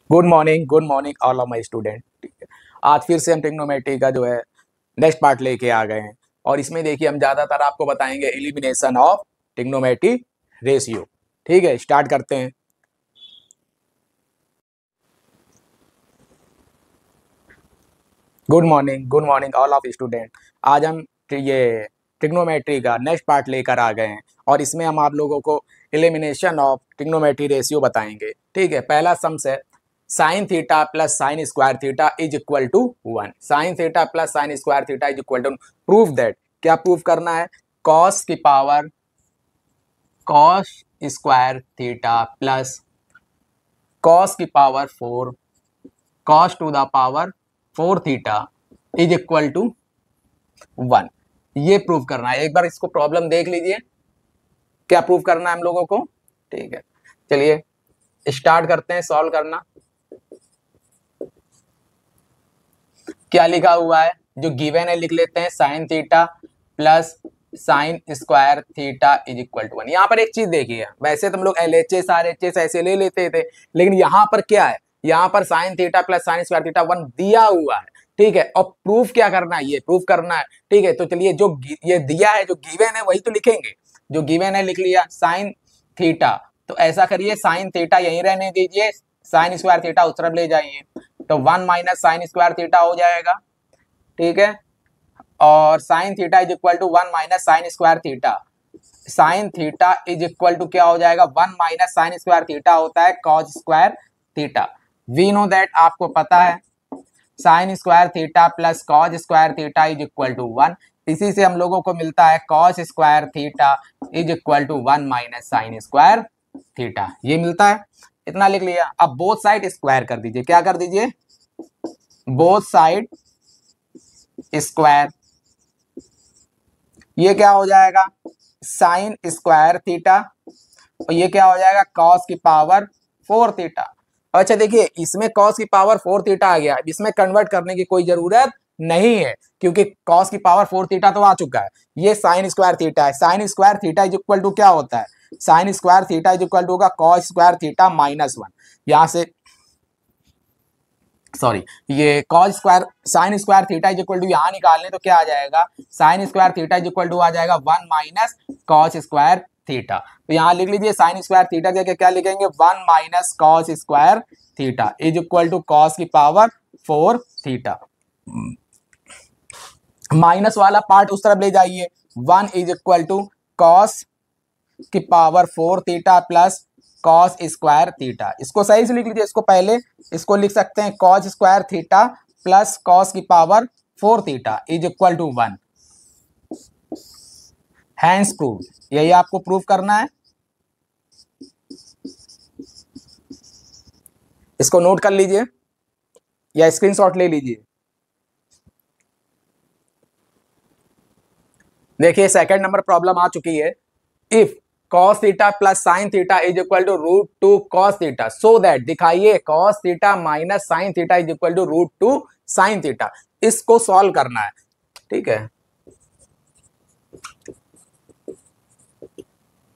Good morning all of my student. ठीक है, आज फिर से हम ट्रिग्नोमेट्री का जो है नेक्स्ट पार्ट लेके आ गए हैं और इसमें देखिए हम ज्यादातर आपको बताएंगे एलिमिनेशन ऑफ ट्रिग्नोमेट्री रेशियो। ठीक है, स्टार्ट करते हैं। Good morning all of student. आज हम ये ट्रिग्नोमेट्री का नेक्स्ट पार्ट लेकर आ गए हैं और इसमें हम आप लोगों को एलिमिनेशन ऑफ ट्रिग्नोमेट्री रेशियो बताएंगे। ठीक है, पहला सम्स है sine theta plus sine square theta is equal to 1। Sine theta plus sine square theta is equal to, proof that, क्या प्रूफ करना है? कॉस की power cos square theta plus cos की power 4 cos to the power 4 theta is equal to 1। ये proof करना है। एक बार इसको प्रॉब्लम देख लीजिए, क्या प्रूफ करना है हम लोगों को। ठीक है, चलिए स्टार्ट करते हैं सॉल्व करना। क्या लिखा हुआ है, जो गिवन है लिख लेते हैं, sine theta plus sine square theta is equal to 1। यहाँ पर एक चीज देखिए, वैसे तो हम लोग LHS RHS ऐसे ले लेते थे, लेकिन यहाँ पर क्या है, यहाँ पर sign theta plus sine square theta 1 दिया हुआ है। ठीक है, और प्रूफ क्या करना है, ये प्रूफ करना है। ठीक है, तो चलिए जो ये दिया है, जो गिवन है वही तो लिखेंगे। जो गिवन है लिख लिया, साइन थीटा, तो ऐसा करिए साइन थीटा यहीं रहने दीजिए, साइन स्क्वायर थीटा उस तरफ ले जाइए, तो 1 माइनस साइन स्क्वायर थीटा हो जाएगा। ठीक है, और sine theta is equal to 1 minus sine square theta. Sine theta is equal to क्या हो जाएगा, 1 माइनस साइन स्क्वायर थीटा होता है cos square theta. We know that, आपको पता है sine square theta plus cos square theta is equal to 1। इसी से हम लोगों को मिलता है cos square theta is equal to 1 minus sine square theta, ये मिलता है। इतना लिख लिया। अब बोथ साइड स्क्वायर कर दीजिए। क्या कर दीजिए, बोथ साइड स्क्वायर। ये क्या हो जाएगा, साइन स्क्वायर थीटा, और ये क्या हो जाएगा, कॉस की पावर 4 थीटा। अच्छा देखिए, इसमें कॉस की पावर 4 थीटा आ गया, इसमें कन्वर्ट करने की कोई जरूरत नहीं है, क्योंकि कॉस की पावर 4 थीटा तो आ चुका है। ये साइन स्क्वायर थीटा है। Sine square theta is equal to क्या होता है, sine square theta is equal to होगा कॉस स्क्वायर थीटा माइनस 1। यहां से सॉरी, ये cos square sine square theta is equal to यहां निकाल लें तो क्या आ जाएगा, sine square theta is equal to आ जाएगा 1 माइनस कॉस स्क्वायर थीटा। तो यहां लिख लीजिए साइन स्क्वायर थीटा के क्या लिखेंगे, 1 minus cos square theta is equal to cos की पावर 4 थीटा। माइनस वाला पार्ट उस तरफ ले जाइए, 1 इज इक्वल टू कॉस की power 4 theta plus cos square theta. इसको सही से लिख लीजिए। इसको पहले इसको लिख सकते हैं cos square theta plus cos की power 4 theta is equal to 1। Hence prove, यही आपको प्रूव करना है। इसको नोट कर लीजिए या स्क्रीनशॉट ले लीजिए। देखिए सेकंड नंबर प्रॉब्लम आ चुकी है। If cos theta plus sine theta is equal to √2 cos theta, so that, दिखाइए cos theta minus sine theta is equal to √2 sine theta. इसको सॉल्व करना है। ठीक है,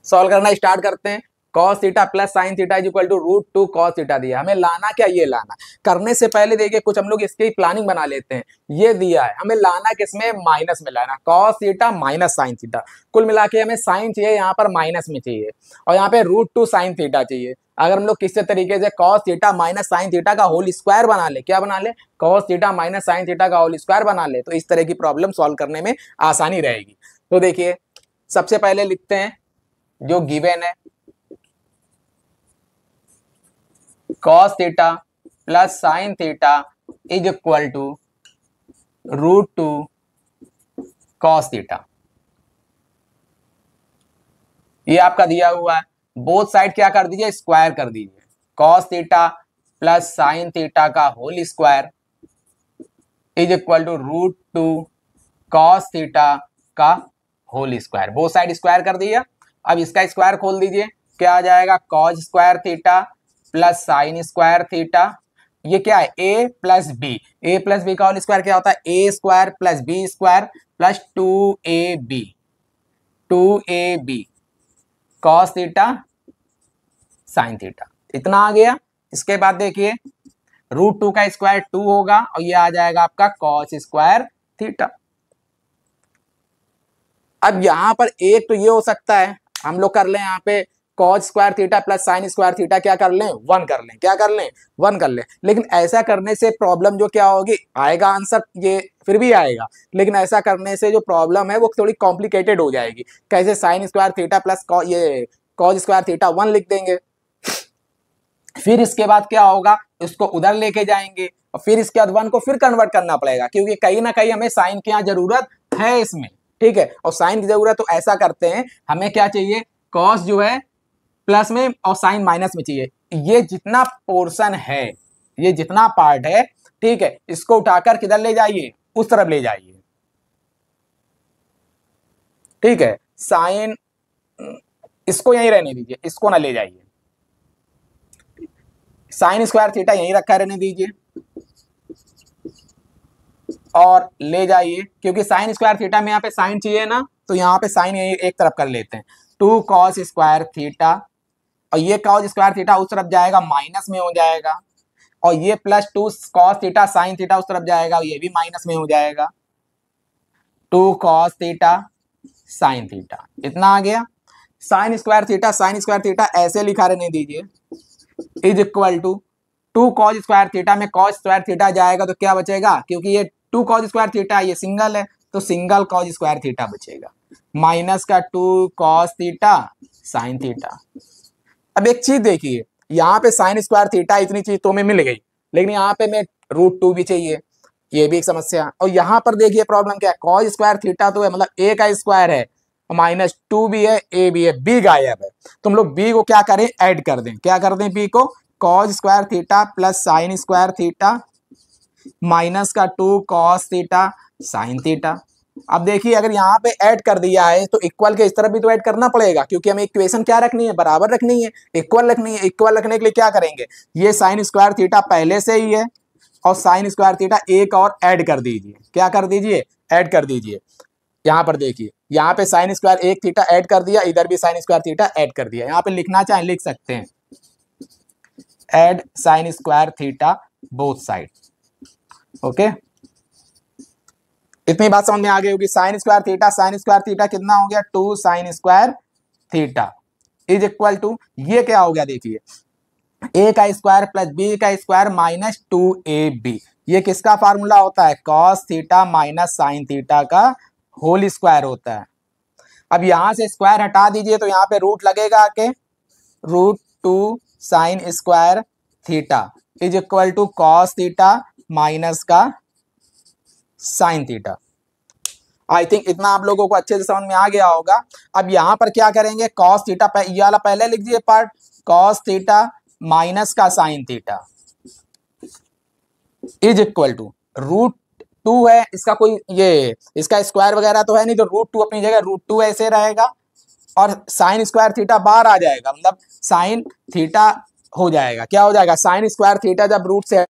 सॉल्व करना स्टार्ट करते हैं। cos theta plus sine theta is equal to √2 cos theta दिया, हमें लाना क्या, ये लाना। करने से पहले देखिए कुछ हम लोग इसकी प्लानिंग बना लेते हैं। ये दिया है, हमें लाना किसमें, माइनस में लाना, cos theta minus sine theta. कुल मिला के हमें साइन चाहिए, यहाँ पर माइनस में चाहिए, और यहाँ पे √2 साइन थीटा चाहिए। अगर हम लोग किसी तरीके से cos theta minus sine theta का होल स्क्वायर बना ले, क्या बना ले, cos theta minus sine theta का होल स्क्वायर बना ले, तो इस तरह की प्रॉब्लम सॉल्व करने में आसानी रहेगी। तो देखिए सबसे पहले लिखते हैं जो गिवन है, cos theta plus sine theta is equal to √2 cos theta. ये आपका दिया हुआ है। बोथ साइड क्या कर दीजिए, स्क्वायर कर दीजिए। cos theta plus sine theta का whole square is equal to √2 cos theta का whole square. Both side square कर दिया। अब इसका स्क्वायर खोल दीजिए, क्या आ जाएगा, cos square theta plus sine square theta. ये क्या है, a plus B, a plus B का होल स्क्वायर क्या होता है, a square plus B square plus 2ab cos theta sine theta. इतना आ गया। इसके बाद देखिए √2 का स्क्वायर 2 होगा और ये आ जाएगा आपका कॉस स्क्वायर थीटा। अब यहां पर एक तो ये हो सकता है हम लोग कर लें यहाँ पे cos square theta plus sine square theta क्या कर लें 1 कर लें, क्या कर लें 1 कर लें। लेकिन ऐसा करने से प्रॉब्लम जो क्या होगी, आएगा आंसर ये फिर भी आएगा, लेकिन ऐसा करने से जो प्रॉब्लम है वो थोड़ी कॉम्प्लिकेटेड हो जाएगी। कैसे साइन स्क्वायर थीटा प्लस ये कॉस स्क्वायर थीटा 1 लिख देंगे, फिर इसके बाद क्या होगा इसको उधर लेके जाएंगे और फिर इसके बाद 1 को फिर कन्वर्ट करना पड़ेगा, क्योंकि कहीं ना कहीं हमें साइन की यहाँ जरूरत है इसमें, ठीक है। और साइन की जरूरत तो ऐसा करते हैं, हमें क्या चाहिए कॉस जो है प्लस में और साइन माइनस में चाहिए। ये जितना पोर्शन है, ये जितना पार्ट है, ठीक है, इसको उठाकर किधर ले जाइए, उस तरफ ले जाइए, ठीक है। साइन इसको यहीं रहने दीजिए, इसको ना ले जाइए, साइन स्क्वायर थीटा यहीं रखा रहने दीजिए और ले जाइए, क्योंकि साइन स्क्वायर थीटा में यहाँ पे साइन चाहिए ना, तो यहाँ पे साइन यहीं एक तरफ कर लेते हैं, 2 कॉस स्क्वायर थीटा और ये कॉस स्क्वायर थीटा उस तरफ जाएगा माइनस में हो जाएगा, और ये plus 2 cos theta sine theta उस तरफ जाएगा, ये भी माइनस में हो जाएगा, 2 कॉस थीटा साइन थीटा, इतना आ गया। साइन स्क्वायर थीटा ऐसे लिखा रहने दीजिए, is equal to 2 cos square theta में कॉस स्क्वायर थीटा जाएगा तो क्या बचेगा, क्योंकि ये 2 कॉस स्क्वायर थीटा ये सिंगल है तो सिंगल कॉस स्क्वायर थीटा बचेगा, माइनस का 2 कॉस थीटा साइन थीटा। अब एक चीज देखिए, यहाँ पे साइन स्क्वायर थीटा इतनी चीज तो हमें मिल गई, लेकिन यहाँ पे मैं √2 भी चाहिए, ये भी एक समस्या। और यहाँ पर देखिए प्रॉब्लम क्या है, कॉस स्क्वायर थीटा तो है, मतलब ए का स्क्वायर है, -2 भी है, ए भी है, बी गायब है, तो हम लोग बी को क्या करें ऐड कर दें, क्या कर दें बी को cos square theta plus sine square theta minus का 2 कॉस थीटा साइन थीटा। अब देखिए अगर यहाँ पे ऐड कर दिया है तो इक्वल के इस तरफ भी तो ऐड करना पड़ेगा, क्योंकि हमें इक्वेशन क्या रखनी है, बराबर रखनी है, इक्वल रखनी है। इक्वल रखने के लिए क्या करेंगे, ये साइन स्क्वायर थीटा पहले से ही है और साइन स्क्वायर थीटा एक और ऐड कर दीजिए, क्या कर दीजिए ऐड कर दीजिए। यहाँ पर देखिए, यहाँ पे साइन स्क्वायर एक थीटा ऐड कर दिया, इधर भी साइन स्क्वायर थीटा ऐड कर दिया। यहाँ पे लिखना चाहें लिख सकते हैं, add sign square theta both side, okay. इतनी बात समझ में आ गई होगी। साइन स्क्वायर थीटा कितना हो गया 2 sine square theta is equal to ये क्या हो गया देखिए, ए का स्क्वायर प्लस बी का स्क्वायर -2ab, ये किसका फार्मूला होता है cos theta minus sine theta का होल स्क्वायर होता है। अब यहां से स्क्वायर हटा दीजिए तो यहाँ पे रूट लगेगा आके, √2 sine square theta is equal to cos theta minus का साइन थीटा। आई थिंक इतना आप लोगों को अच्छे से समझ में आ गया होगा। अब यहां पर क्या करेंगे, कॉस थीटा ये वाला पहले लिख दिए पार्ट, कॉस थीटा माइनस का sine theta is equal to √2 है, इसका कोई ये इसका स्क्वायर वगैरह तो है नहीं, तो √2 अपनी जगह √2 ऐसे रहेगा और साइन स्क्वायर थीटा बाहर आ जाएगा, मतलब साइन थीटा हो जाएगा, क्या हो जाएगा साइन स्क्वायर थीटा जब रूट से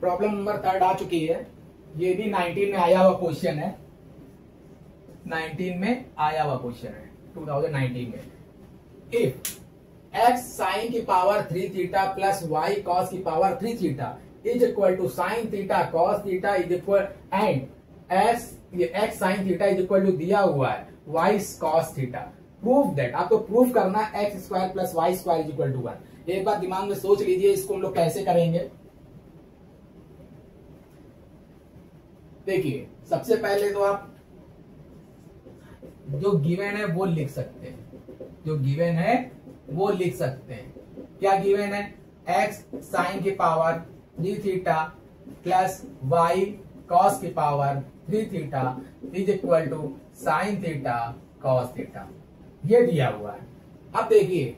प्रॉब्लम नंबर 3 आ चुकी है। ये भी 19 में आया हुआ क्वेश्चन है, 19 में आया हुआ क्वेश्चन है 2019 में। इफ x साइन की power 3 theta plus y cos की power 3 theta is equal to sine theta cos theta is equal and x sine theta is equal to दिया हुआ है y cos theta, prove that, आपको proof करना है X square plus Y square is equal to 1। एक बात दिमाग में सोच लीजिए, इसको हम लोग कैसे करेंगे। देखिए सबसे पहले तो आप जो गिवन है वो लिख सकते हैं, जो गिवन है वो लिख सकते हैं। क्या गिवन है? एक्स साइन की power 3 theta plus Y cos की power 3 theta is equal to sine theta cos theta, ये दिया हुआ है। अब देखिए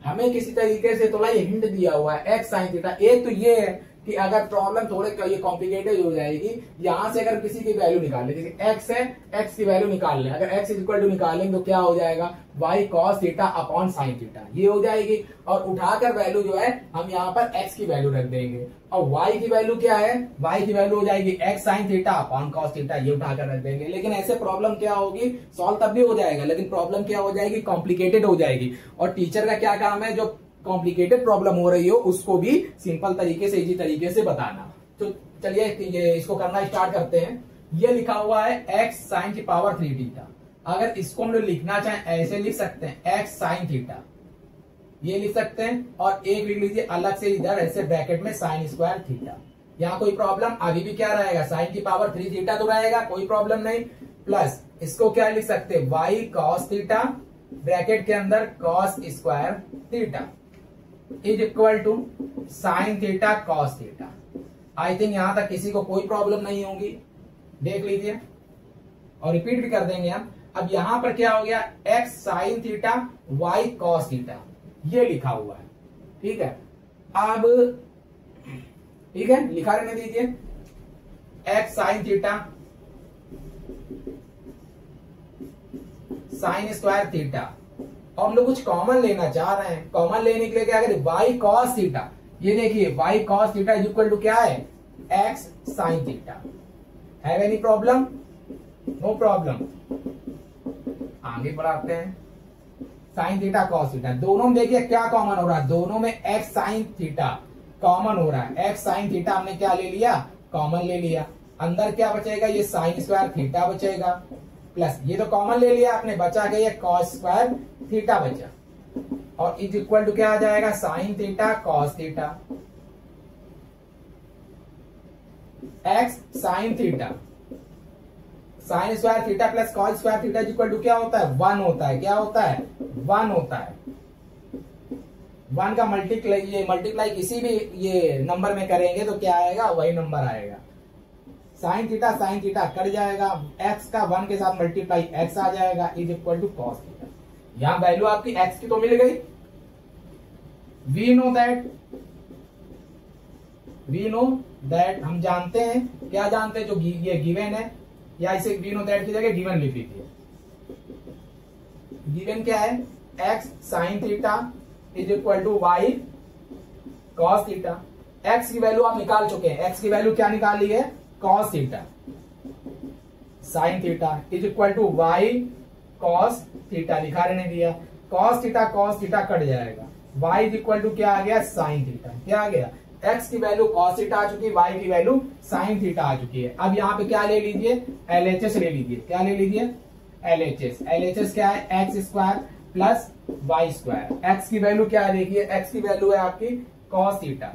हमें किसी तरीके से थोड़ा ये हिंट दिया हुआ है एक्स साइन थीटा। एक तो ये है कि अगर प्रॉब्लम थोड़े ये कॉम्प्लिकेटेड हो जाएगी, यहां से अगर किसी की वैल्यू निकाल ले, जैसे एक्स है, एक्स की वैल्यू निकाल ले, अगर एक्स इज इक्वल टू निकालेंगे तो क्या हो जाएगा, Y cos theta upon sine theta, ये हो जाएगी। और उठाकर वैल्यू जो है हम यहाँ पर एक्स की वैल्यू रख देंगे, और वाई की वैल्यू क्या है, वाई की वैल्यू हो जाएगी x sine theta upon cos theta, ये उठाकर रख देंगे। लेकिन ऐसे प्रॉब्लम क्या होगी, सॉल्व तब भी हो जाएगा, लेकिन प्रॉब्लम क्या हो जाएगी, कॉम्प्लिकेटेड हो जाएगी। और टीचर का क्या काम है, जो कॉम्प्लिकेटेड प्रॉब्लम हो रही हो उसको भी सिंपल तरीके से, इजी तरीके से बताना। तो चलिए ये इसको करना स्टार्ट करते हैं। ये लिखा हुआ है एक्स साइन की पावर 3 थीटा, अगर इसको हम लोग लिखना चाहें ऐसे लिख सकते हैं एक्स साइन थीटा, ये लिख सकते हैं। और एक लिख लीजिए अलग से इधर ऐसे ब्रैकेट में साइन स्क्वायर थीटा, यहाँ कोई प्रॉब्लम अभी भी क्या रहेगा, साइन की पावर 3 थीटा तो रहेगा, कोई प्रॉब्लम नहीं। प्लस इसको क्या लिख सकते हैं, वाई कॉस थीटा ब्रैकेट के अंदर cos square theta is equal to sine theta cos theta. I think यहां तक किसी को कोई प्रॉब्लम नहीं होगी, देख लीजिए और रिपीट भी कर देंगे हम। अब यहां पर क्या हो गया, X sine theta Y cos theta, ये लिखा हुआ है, ठीक है। अब ठीक है, लिखा रहने दीजिए x sine theta sine square theta, और हम लोग कुछ कॉमन लेना चाह रहे हैं। कॉमन लेने के लिए क्या करें, वाई कॉस थीटा, ये देखिए Y cos theta is equal to क्या है, X sine theta. Have any problem? No problem. आगे बढ़ाते हैं, साइन थीटा कॉस थीटा, दोनों में देखिए क्या कॉमन हो रहा है, दोनों में एक्स साइन थीटा कॉमन हो रहा है। एक्स साइन थीटा हमने क्या ले लिया, कॉमन ले लिया। अंदर क्या बचेगा, ये साइन स्क्वायर थीटा बचेगा, प्लस ये तो कॉमन ले लिया आपने, बचा गया ये कॉस स्क्वायर थीटा बचा, और इज इक्वल टू क्या आ जाएगा, sine theta cos theta. X sine theta sine square theta plus cos square theta is equal to क्या होता है, 1 होता है। क्या होता है, 1 होता है। 1 का मल्टीप्लाई किसी भी ये नंबर में करेंगे तो क्या आएगा, वही नंबर आएगा। साइन थीटा कट जाएगा, एक्स का 1 के साथ मल्टीप्लाई एक्स आ जाएगा is equal to cos theta. यहां वैल्यू आपकी एक्स की तो मिल गई। वी नो दैट हम जानते हैं, क्या जानते हैं, जो ये गिवन है, या इसे वी नो दैट की जगह गिवन लिख लीजिए। गिवन क्या है, X sine theta is equal to Y cos theta. X की वैल्यू आप निकाल चुके हैं, एक्स की वैल्यू क्या निकाल ली है, cos theta. Sine theta is equal to Y cos theta, लिखा रहने दिया। कॉस थीटा कट जाएगा, वाई इज इक्वल टू क्या आ गया, साइन थीटा। क्या आ गया, एक्स की वैल्यू कॉस थीटा आ चुकी है, वाई की वैल्यू साइन थीटा आ चुकी है। अब यहाँ पे क्या ले लीजिए, एलएचएस ले लीजिए। क्या ले लीजिए, एलएचएस क्या है, X square plus Y square. X की वैल्यू क्या है, देखिए एक्स की वैल्यू है आपकी कॉस थीटा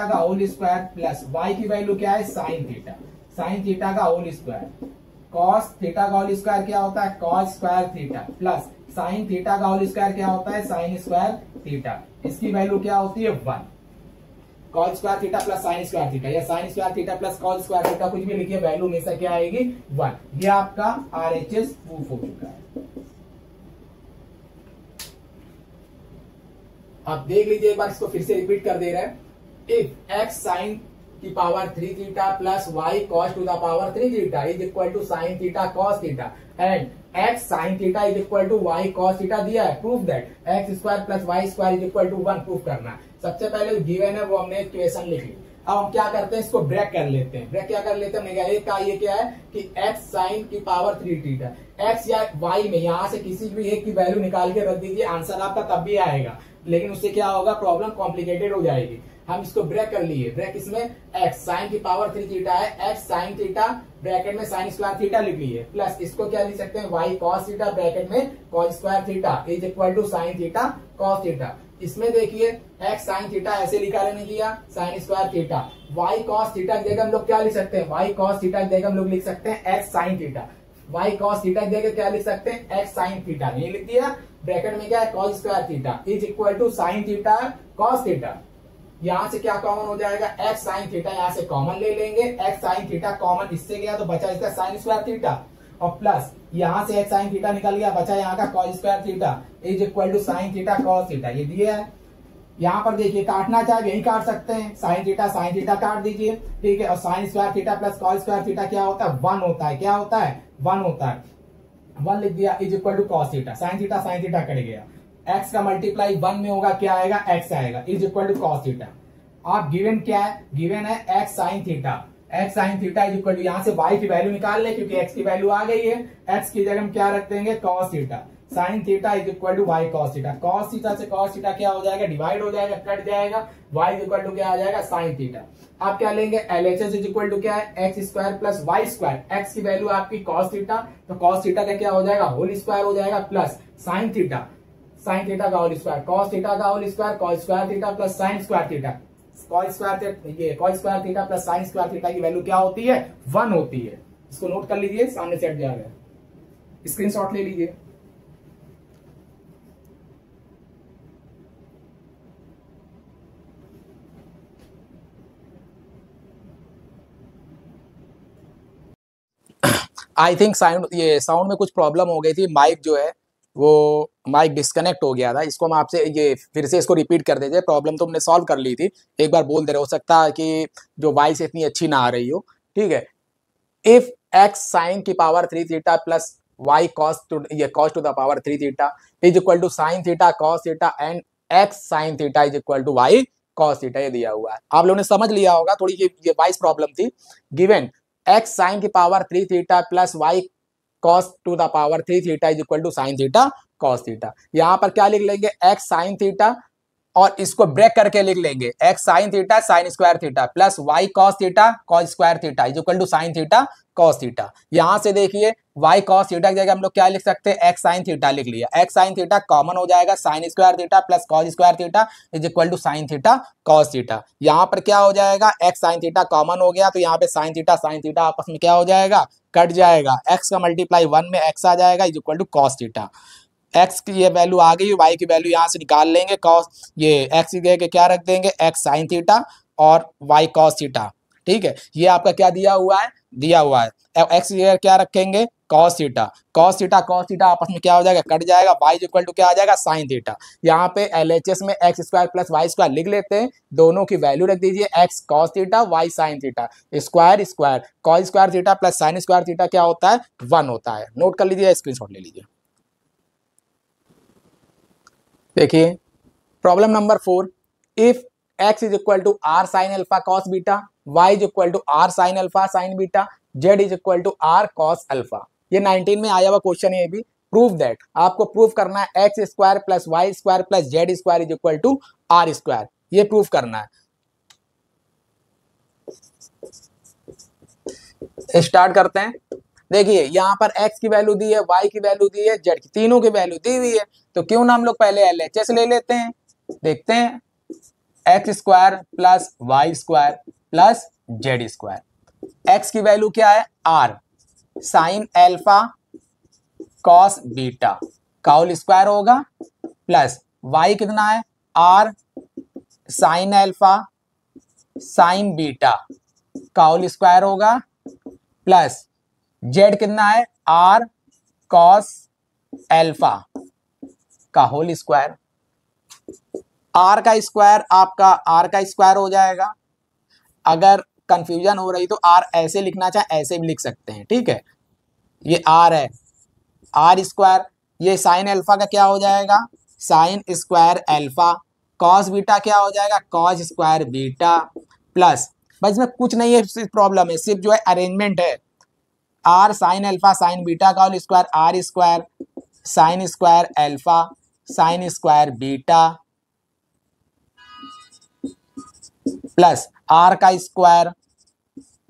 का होल स्क्वायर, प्लस वाई की वैल्यू क्या है, साइन थीटा का होल स्क्वायर। कॉस थीटा का होल स्क्वायर क्या होता है, cos square theta, plus sine theta का होल स्क्वायर क्या होता है, साइन स्क्वायर थीटा। इसकी वैल्यू क्या होती है, 1। Cos square theta plus sine square theta, या sign square theta plus cos square theta, कुछ भी लिखिए, वैल्यू हमेशा क्या आएगी, 1। ये आपका आरएचएस प्रूफ हो चुका है। आप देख लीजिए एक बार, इसको फिर से रिपीट कर दे रहे हैं। इफ एक्स साइन की power 3 theta plus Y cos to the power 3 theta is equal to sine theta cos theta and X sine theta is equal to Y cos theta दिया है। Proof that X square plus Y square is equal to 1 proof करना है। सबसे पहले given है वो हमने equation लिख ली। अब हम क्या करते हैं, इसको ब्रेक कर लेते हैं। ब्रेक क्या कर लेते हैं, एक का ये क्या है कि x साइन की पावर 3 थीटा, x या y में यहां से किसी भी एक की वैल्यू निकाल के रख दीजिए, आंसर आपका तब भी आएगा, लेकिन उससे क्या होगा, प्रॉब्लम कॉम्प्लिकेटेड हो जाएगी। हम इसको ब्रेक कर लिए। ब्रेक इसमें x साइन की पावर 3 थीटा है, x साइन थीटा ब्रैकेट में साइन स्क्वायर थीटा लिख लिए, प्लस इसको क्या लिख सकते हैं, y कॉस थीटा ब्रैकेट में cos square theta is equal to sine theta cos theta. इसमें देखिए x साइन थीटा ऐसे लिखा रहने किया, sine square theta, y cos theta की जगह हम लोग क्या लिख सकते हैं, y कॉस थीटा की जगह हम लोग लिख सकते हैं x sine theta, y cos theta की जगह क्या लिख सकते हैं, x साइन थीटा, नहीं लिख दिया। ब्रैकेट में क्या है, cos square theta is equal to sine theta cos theta. यहां से क्या कॉमन हो जाएगा, x साइन थीटा यहां से कॉमन ले लेंगे, x साइन थीटा कॉमन इससे गया तो बचा इसका साइन स्क्वायर थीटा, और प्लस यहां से x साइन थीटा निकल गया, बचा यहाँ का cos square theta is equal to sine theta cos theta. ये दिया है। यहाँ पर देखिए काटना चाहे यही काट सकते हैं, साइन थीटा काट दीजिए, ठीक है। और sine square theta plus cos square theta क्या होता है, 1 होता है। क्या होता है, 1 होता है। 1 लिख दिया is equal to cos theta, sine theta cut गया, x का मल्टीप्लाई 1 में होगा, क्या आएगा, x आएगा is equal to cos theta. आप गिवन क्या है, गिवन है x sine theta is equal to, यहाँ से y की वैल्यू निकाल ले क्योंकि x की वैल्यू आ गई है, x की जगह हम क्या रख देंगे, cos theta, sine theta is equal to Y cos theta. Cos theta से कॉस थीटा क्या हो जाएगा, डिवाइड हो जाएगा, कट जाएगा, y इज इक्वल टू क्या आ जाएगा, साइन थीटा। आप क्या लेंगे, LHS इज इक्वल टू क्या है, X square plus Y square, X की वैल्यू आपकी कॉस थीटा, तो कॉस थीटा का क्या हो जाएगा, होल स्क्वायर हो जाएगा, प्लस साइन थीटा का होल स्क्वायर, कॉस थीटा का whole square, cos square theta plus sine square theta, cos square theta plus sine square theta की वैल्यू क्या होती है, 1 होती है। इसको नोट कर लीजिए, सामने सेट जा रहा है, स्क्रीनशॉट ले लीजिए। आई थिंक साउंड में कुछ प्रॉब्लम हो गई थी, माइक जो है वो माइक डिस्कनेक्ट हो गया था। इसको हम आपसे ये फिर से इसको रिपीट कर देते, प्रॉब्लम तो हमने सॉल्व कर ली थी, एक बार बोल दे रहे, हो सकता है कि जो वॉइस इतनी अच्छी ना आ रही हो, ठीक है। इफ x साइन की power 3 theta plus y cos to the power 3 theta is equal to sine theta cos theta and x sine theta is equal to y cos theta, ये दिया हुआ है। आप लोगों ने समझ लिया होगा, थोड़ी ये वॉइस प्रॉब्लम थी। गिवन x साइन की power 3 theta plus y cos to the power 3 theta is equal to sine theta cos theta. यहां पर क्या लिख लेंगे, x साइन थीटा, और इसको ब्रेक करके लिख लेंगे, x sine theta sine square theta plus y cos theta cos square theta is equal to sine theta cos theta. यहां से देखिए y cos थीटा की जगह हम लोग क्या लिख सकते हैं, x साइन थीटा लिख लिया, x साइन थीटा कॉमन हो जाएगा, sine square theta plus cos square theta is equal to sine theta cos theta. यहाँ पर क्या हो जाएगा, x साइन थीटा कॉमन हो गया, तो यहाँ पे साइन थीटा आपस में क्या हो जाएगा, कट जाएगा, x का मल्टीप्लाई 1 में x आ जाएगा is equal to cos theta. x की ये वैल्यू आ गई, y की वैल्यू यहाँ से निकाल लेंगे, cos ये x की जगह क्या रख देंगे, x साइन थीटा और y cos थीटा, ठीक है। ये आपका क्या दिया हुआ है, x की जगह क्या रखेंगे, cos थीटा आपस में क्या हो जाएगा, कट जाएगा, y इक्वल टू क्या आ जाएगा, साइन थीटा। यहाँ पे LHS में X square plus Y square लिख लेते हैं, दोनों की वैल्यू रख दीजिए, x cos theta y sine theta, square cos square theta plus sine square theta क्या होता है, 1 होता है। नोट कर लीजिए, स्क्रीनशॉट ले लीजिए। देखिए problem number 4, if x is equal to R sine alpha cos beta, y is equal to R sine alpha sine beta, z is equal to R cos alpha. ये 19 में आया हुआ क्वेश्चन है। ये भी प्रूफ दैट, आपको proof करना है x square plus Y square plus Z square is equal to R square, ये प्रूफ करना है। स्टार्ट करते हैं। देखिए यहाँ पर x की वैल्यू दी है, y की वैल्यू दी है, z की, तीनों की वैल्यू दी हुई है, तो क्यों ना हम लोग पहले LHS ले लेते हैं। देखते हैं, X square plus Y square plus Z square, X की वैल्यू क्या है, are sine alpha cos beta का होल स्क्वायर होगा, प्लस वाई कितना है, are sine alpha sine beta का होल स्क्वायर होगा, प्लस जेड कितना है, आर कॉस एल्फा का होल स्क्वायर। आर का स्क्वायर आपका आर का स्क्वायर हो जाएगा, अगर कंफ्यूजन हो रही तो आर ऐसे लिखना चाहे ऐसे भी लिख सकते हैं, ठीक है। ये आर है, आर स्क्वायर, ये साइन अल्फा का क्या हो जाएगा, sine square alpha, cos beta क्या हो जाएगा, कॉस स्क्वायर बीटा, प्लस बस इसमें कुछ नहीं है, सिर्फ प्रॉब्लम है, सिर्फ जो है अरेंजमेंट है, are sine alpha sine beta का whole square, r square sine square alpha sine square beta plus r का स्क्वायर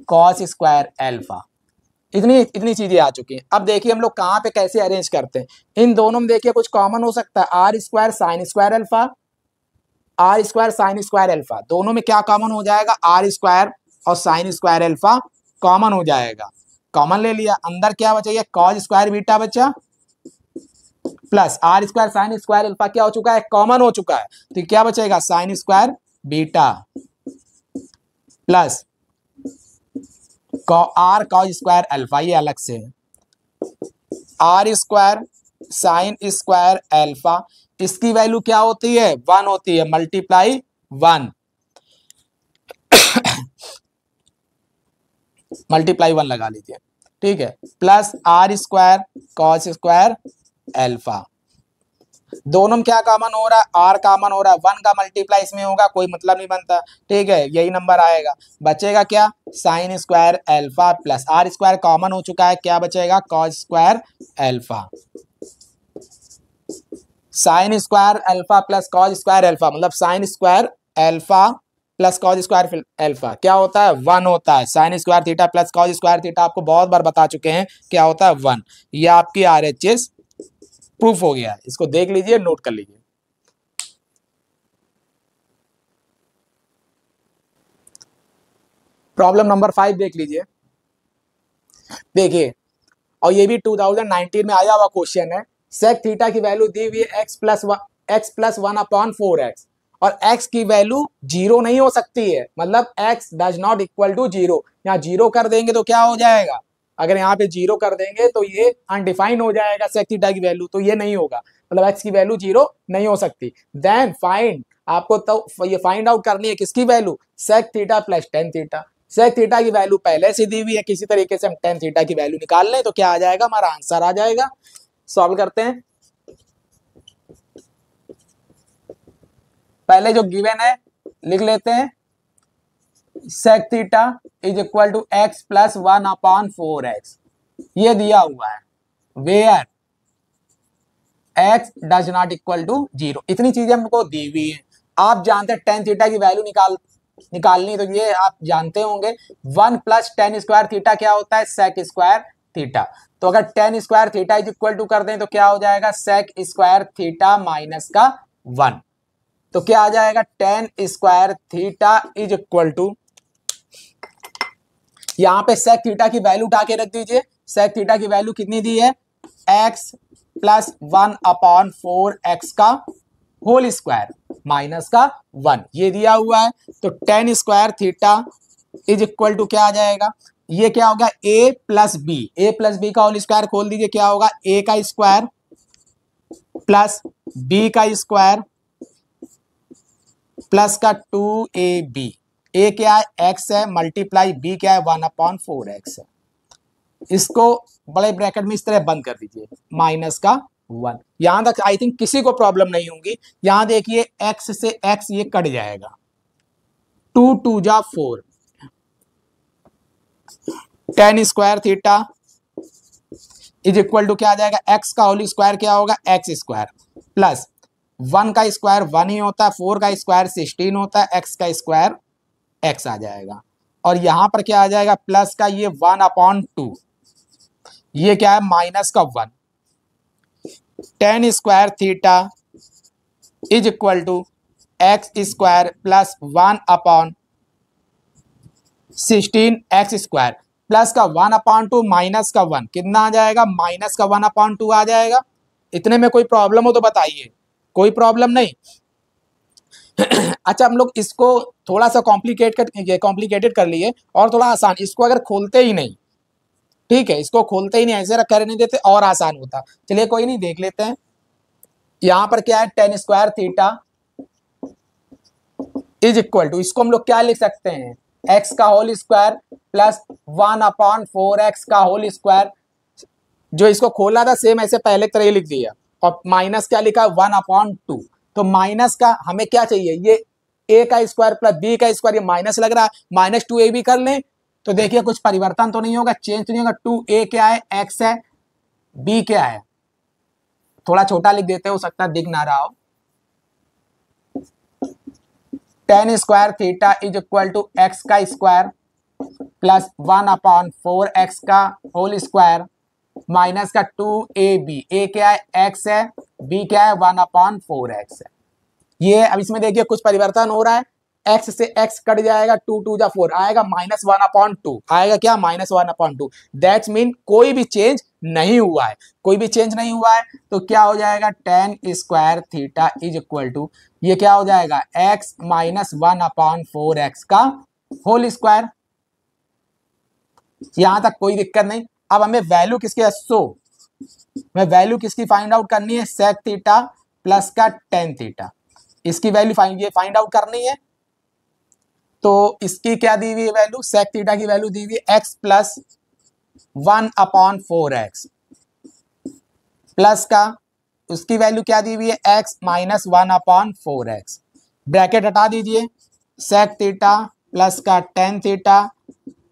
कॉस स्क्वायर अल्फा। इतनी इतनी चीजें आ चुकी हैं। अब देखिए हम लोग कहाँ पे कैसे अरेंज करते हैं। इन दोनों में देखिए कुछ कॉमन हो सकता है, R square sine square alpha, R square sine square alpha, दोनों में क्या कॉमन हो जाएगा, आर स्क्वायर और साइन स्क्वायर अल्फा कॉमन हो जाएगा। कॉमन ले लिया, अंदर क्या बचेगा, कॉस स्क्वायर बीटा बचा, plus are square sine square alpha क्या हो चुका है, कॉमन हो चुका है, तो क्या बचेगा, sine square beta plus R cos square alpha, ये अलग से है, R square sine square alpha, इसकी वैल्यू क्या होती है, 1 होती है, मल्टीप्लाई 1 मल्टीप्लाई 1 लगा लीजिए, ठीक है, plus are square cos square alpha. दोनों में क्या कॉमन हो रहा है, आर कॉमन हो रहा है, 1 का मल्टीप्लाई इसमें होगा, कोई मतलब नहीं बनता, ठीक है, यही नंबर आएगा। बचेगा क्या, sine square alpha plus are square common हो चुका है, क्या बचेगा, cos square alpha. Sine square alpha plus cos square alpha मतलब sine square alpha plus cos square alpha क्या होता है, 1 होता है। Sine square theta plus cos square theta आपको बहुत बार बता चुके हैं, क्या होता है, 1। ये आपकी आरएचएस प्रूफ हो गया है, इसको देख लीजिए, नोट कर लीजिए। प्रॉब्लम नंबर 5 देख लीजिए, देखिए, और ये भी 2019 में आया हुआ क्वेश्चन है। सेक थीटा की वैल्यू दी हुई है x प्लस 1/4x और x की वैल्यू 0 नहीं हो सकती है, मतलब x does not equal to 0। यहाँ 0 कर देंगे तो क्या हो जाएगा, अगर यहाँ पे 0 कर देंगे तो ये अनडिफाइंड हो जाएगा सेक थीटा की वैल्यू, तो ये नहीं होगा, मतलब x की वैल्यू 0 नहीं हो सकती। देन फाइंड, आपको तो ये फाइंड आउट करनी है किसकी value, sec theta plus tan theta. Sec theta की वैल्यू पहले से दी हुई है, किसी तरीके से हम टेन थीटा की वैल्यू निकाल लें तो क्या आ जाएगा, हमारा आंसर आ जाएगा। सॉल्व करते हैं। पहले जो गिवन है लिख लेते हैं, sec theta is equal to x plus 1/4x, ये दिया हुआ है, where x does not equal to 0। इतनी चीजें हमको दी हुई है। आप जानते हैं टेन थीटा की वैल्यू निकालनी, तो ये आप जानते होंगे, 1 प्लस टेन स्क्वायर थीटा क्या होता है, सेक स्क्वायर थीटा। तो अगर tan square theta is equal to कर दें तो क्या हो जाएगा, सेक स्क्वायर थीटा माइनस का 1, तो क्या आ जाएगा, tan square theta is equal to, यहां पे सेक थीटा की वैल्यू उठा के रख दीजिए। सेक थीटा की वैल्यू कितनी दी है, x प्लस 1/4x का होल स्क्वायर माइनस का 1, ये दिया हुआ है। तो tan square theta is equal to क्या आ जाएगा, ये क्या होगा, a प्लस बी का होल स्क्वायर खोल दीजिए, क्या होगा, a का स्क्वायर प्लस b का स्क्वायर प्लस का 2ab। a क्या है, x है, मल्टीप्लाई b क्या है, 1/4x है। इसको बड़े ब्रैकेट में इस तरह बंद कर दीजिए, माइनस का 1। यहां तक आई थिंक किसी को प्रॉब्लम नहीं होगी। यहां देखिए x से x ये कट जाएगा, 2 2 जा 4, tan square theta is equal to क्या आ जाएगा, x का होल स्क्वायर क्या होगा, x स्क्वायर प्लस 1 का स्क्वायर 1 ही होता है, 4 का स्क्वायर 16 होता है, x का स्क्वायर x आ जाएगा। और यहां पर क्या आ जाएगा, प्लस का ये 1/2, ये क्या है, माइनस का 1। Tan square theta is equal to X square plus 1/16 X square plus का 1/2 माइनस का 1, कितना आ जाएगा, माइनस का 1/2 आ जाएगा। इतने में कोई प्रॉब्लम हो तो बताइए, कोई प्रॉब्लम नहीं। अच्छा, हम लोग इसको थोड़ा सा कॉम्प्लिकेटेड कर लिए और थोड़ा आसान, इसको अगर खोलते ही नहीं, ठीक है, इसको खोलते ही नहीं, ऐसे रख कर नहीं देते और आसान होता। चलिए कोई नहीं, देख लेते हैं। यहां पर क्या है, tan square theta is equal to, इसको हम लोग क्या लिख सकते हैं, एक्स का होल स्क्वायर प्लस 1/4x का होल स्क्वायर। जो इसको खोला था सेम ऐसे पहले की तरह ही लिख दिया और माइनस क्या लिखा 1/2। तो माइनस का हमें क्या चाहिए, ये a का स्क्वायर प्लस b का स्क्वायर, ये माइनस लग रहा है, -2a भी कर लें तो देखिए कुछ परिवर्तन तो नहीं होगा, चेंज तो नहीं होगा। 2a क्या है, x है, b क्या है, थोड़ा छोटा लिख देते हो सकता है दिख ना रहा हो। tan square theta is equal to X का स्क्वायर प्लस 1/4x का होल स्क्वायर माइनस का 2ab, a क्या है x है, b क्या है 1/4x है। ये अब इसमें देखिए कुछ परिवर्तन हो रहा है, x से x कट जाएगा, 2 2 जा 4 आएगा, -1/2 आएगा, क्या -1/2। दैट्स मीन कोई भी चेंज नहीं हुआ है, कोई भी चेंज नहीं हुआ है। तो क्या हो जाएगा, tan square theta is equal to ये क्या हो जाएगा, x - 1/4x का होल स्क्वायर। यहां तक कोई दिक्कत नहीं। अब हमें वैल्यू किसकी है, मैं वैल्यू किसकी फाइंड आउट करनी है, sec थीटा प्लस का tan थीटा, इसकी वैल्यू फाइंड आउट करनी है। तो इसकी क्या दी हुई है वैल्यू, sec थीटा की वैल्यू दी हुई है x प्लस 1/4x प्लस का उसकी वैल्यू क्या दी हुई है, x - 1/4x। ब्रैकेट हटा दीजिए, sec थीटा प्लस का tan थीटा,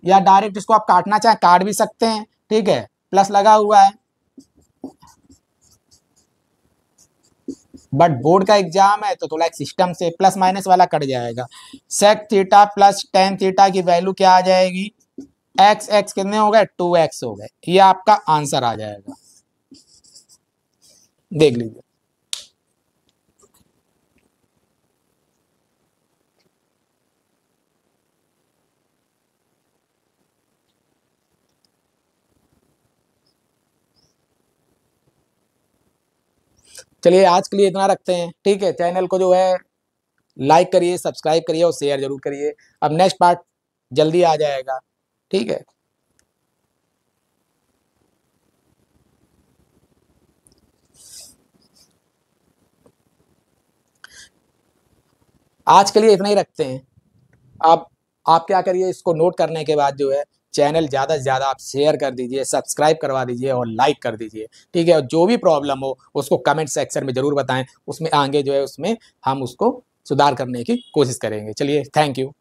या डायरेक्ट इसको आप काटना चाहे काट भी सकते हैं, ठीक है, प्लस लगा हुआ है। बट बोर्ड का एग्जाम है तो थोड़ा एक सिस्टम से प्लस माइनस वाला कट जाएगा। sec theta plus tan theta की वैल्यू क्या आ जाएगी, x कितने हो गए, 2x हो गए। ये आपका आंसर आ जाएगा, देख लीजिए। चलिए आज के लिए इतना रखते हैं, ठीक है। चैनल को जो है लाइक करिए, सब्सक्राइब करिए और शेयर जरूर करिए। अब नेक्स्ट पार्ट जल्दी आ जाएगा, ठीक है। आज के लिए इतना ही रखते हैं। अब आप क्या करिए, इसको नोट करने के बाद जो है चैनल ज़्यादा से ज़्यादा आप शेयर कर दीजिए, सब्सक्राइब करवा दीजिए और लाइक कर दीजिए, ठीक है। और जो भी प्रॉब्लम हो उसको कमेंट सेक्शन में ज़रूर बताएं, उसमें आगे जो है उसमें हम उसको सुधार करने की कोशिश करेंगे। चलिए, थैंक यू।